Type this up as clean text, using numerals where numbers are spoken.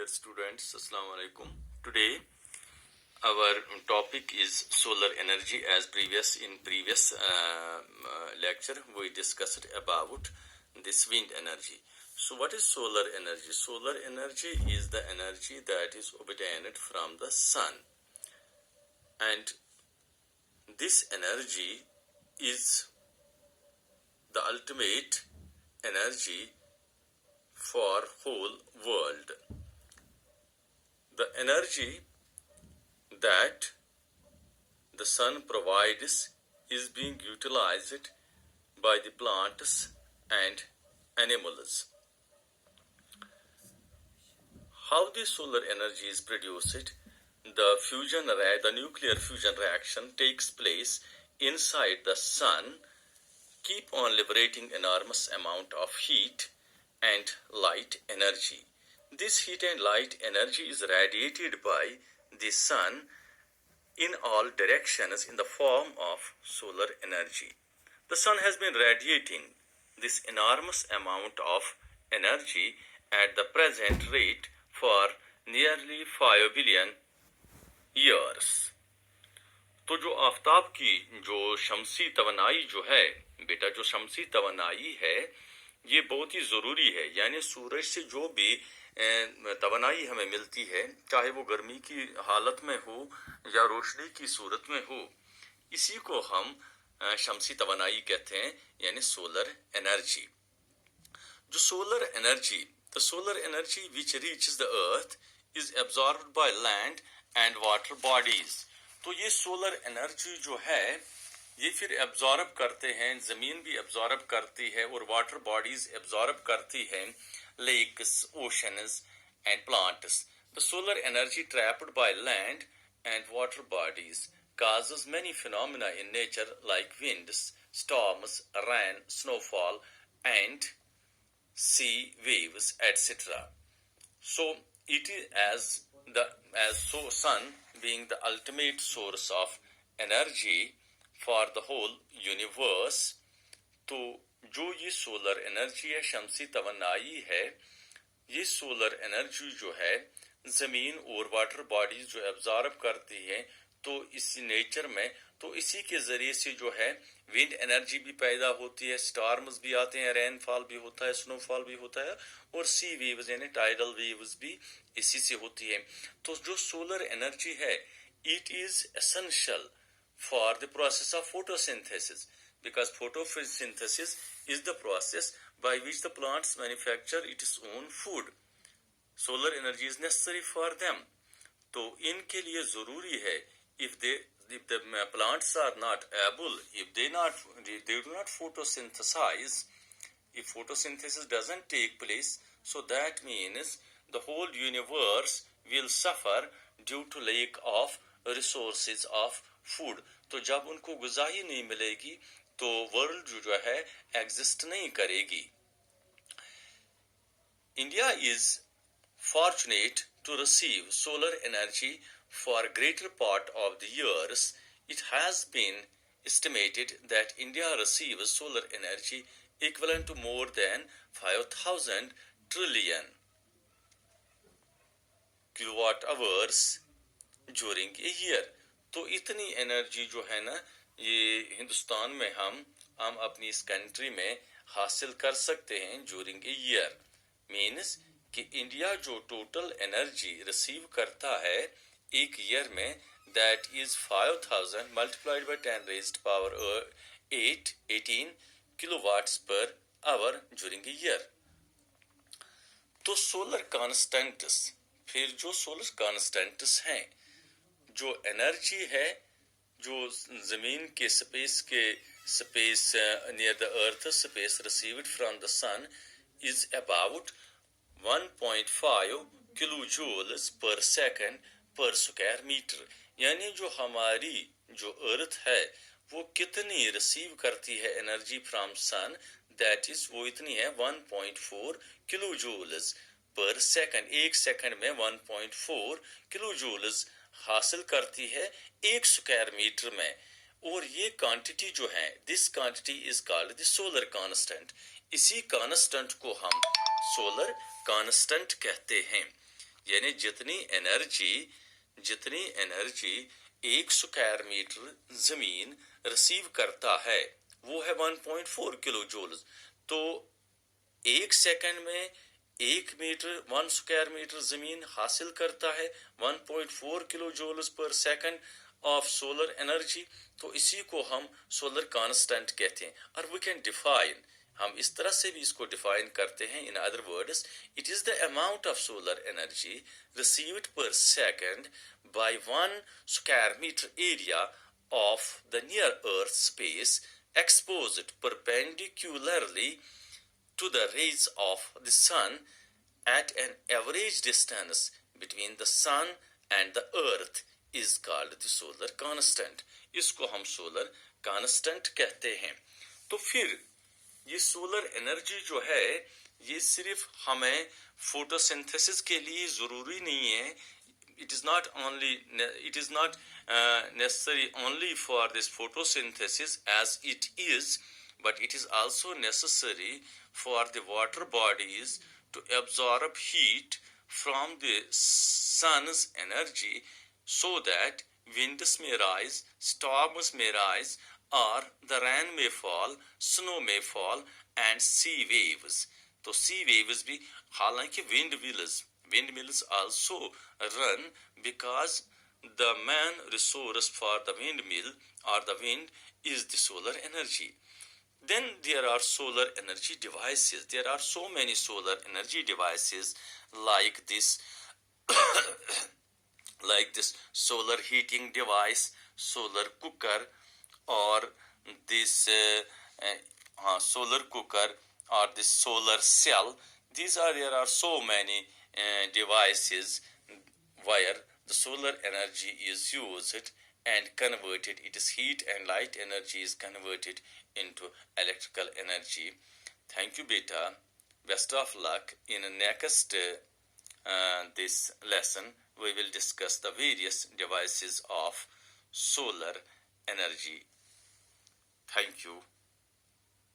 dear students, Assalamu alaikum. Today our topic is solar energy. As previous lecture we discussed about this wind energy. So what is solar energy? Solar energy is the energy that is obtained from the sun, and this energy is the ultimate energy for whole world. The energy that the sun provides is being utilized by the plants and animals. How the solar energy is produced? The nuclear fusion reaction takes place inside the sun, keep on liberating enormous amount of heat and light energy. This heat and light energy is radiated by the sun in all directions in the form of solar energy. The sun has been radiating this enormous amount of energy at the present rate for nearly 5 billion years. तो जो आफ्ताब की जो शमसी तवनाई जो है बेटा, जो शमसी तवनाई है ये बहुत ही ज़रूरी है। यानी सूरज से जो भी तवनाई हमें मिलती है, चाहे वो गर्मी की हालत में हो या रोशनी की सूरत में हो, इसी को हम शमसी तवनाई कहते हैं, यानी सोलर एनर्जी। जो solar energy, the solar energy which reaches the earth is absorbed by land and water bodies. तो ये सोलर एनर्जी जो है ये फिर एब्जॉर्ब करते हैं, जमीन भी एब्जॉर्ब करती है और वाटर बॉडीज एब्जॉर्ब करती हैं, lakes, oceans and plants. The solar energy trapped by land and water bodies causes many phenomena in nature like winds, storms, rain, snowfall and sea waves, etc. So it is sun being the ultimate source of energy for the whole universe. तो जो ये solar energy है, शमसी तवनाई है, ये solar energy जो है जमीन और वाटर बॉडीज जो एब्जॉर्ब करती है, तो इस नेचर में तो इसी के जरिए से जो है विंड एनर्जी भी पैदा होती है, स्टॉर्म्स भी आते हैं, रेनफॉल भी होता है, स्नोफॉल भी होता है और सी वेव्स यानी टाइडल वेव्स भी इसी से होती है। तो जो सोलर एनर्जी है it is essential for the process of photosynthesis, because photosynthesis is the process by which the plants manufacture its own food. Solar energy is necessary for them. तो इनके लिए जरूरी है if the plants are not able, if they do not photosynthesize, if photosynthesis doesn't take place, so that means the whole universe will suffer due to lack of resources of food. तो जब उनको गुज़ा ही नहीं मिलेगी तो world जो है exist नहीं करेगी। India is fortunate to receive solar energy for greater part of the years. It has been estimated that India receives solar energy equivalent to more than 5,000 trillion kilowatt hours during a year. तो इतनी energy जो है ना ये हिंदुस्तान में हम अपनी इस कंट्री में हासिल कर सकते हैं ड्यूरिंग ए ईयर। मीन्स कि इंडिया जो टोटल एनर्जी रिसीव करता है एक ईयर में, that is 5,000 multiplied by 10 raised power 18 kilowatts per hour during a year. तो सोलर कॉन्स्टेंट्स, फिर जो सोलर कॉन्स्टेंट्स हैं, जो एनर्जी है जो जमीन के space near the earth space received from the sun is about 1.5 kilo joules per second per square metre. यानी जो हमारी जो अर्थ है वो कितनी रिसीव करती है energy from sun, that is वो इतनी है 1.4 किलो जूल्स पर सेकंड। एक सेकंड में 1.4 किलो जूल्स हासिल करती है एक स्क्वायर मीटर में। और ये क्वांटिटी जो है, this quantity is called the solar constant. इसी कांस्टेंट को हम सोलर कांस्टेंट कहते हैं। यानी जितनी एनर्जी 1 स्क्वायर मीटर जमीन रिसीव करता है वो है 1.4 किलो जूल। तो 1 सेकंड में 1 स्क्वायर मीटर जमीन हासिल करता है 1.4 kilo joules per second of solar energy. तो इसी को हम सोलर कांस्टेंट कहते हैं। और वी कैन डिफाइन, हम इस तरह से भी इसको डिफाइन करते हैं, in other words it is the amount of solar energy received per second by 1 square metre area of the near earth space exposed perpendicularly to the rays of the sun at an average distance between the sun and the earth is called the solar constant। इसको हम solar constant कहते हैं। तो फिर ये solar energy जो है ये सिर्फ हमें फोटोसिंथेसिस के लिए जरूरी नहीं है। It is not necessary only for this photosynthesis as it is, but it is also necessary for the water bodies to absorb heat from the sun's energy so that winds may rise, storms may rise, or the rain may fall, snow may fall, and sea waves। तो sea waves भी, हालांकि windmills also run because the main resource for the windmill or the wind is the solar energy। Then there are solar energy devices. There are so many solar energy devices like this solar heating device, solar cooker, or this solar cooker or this solar cell. There are so many devices where the solar energy is used and converted, it is heat and light energy is converted into electrical energy। Thank you beta, best of luck। In next this lesson we will discuss the various devices of solar energy। Thank you।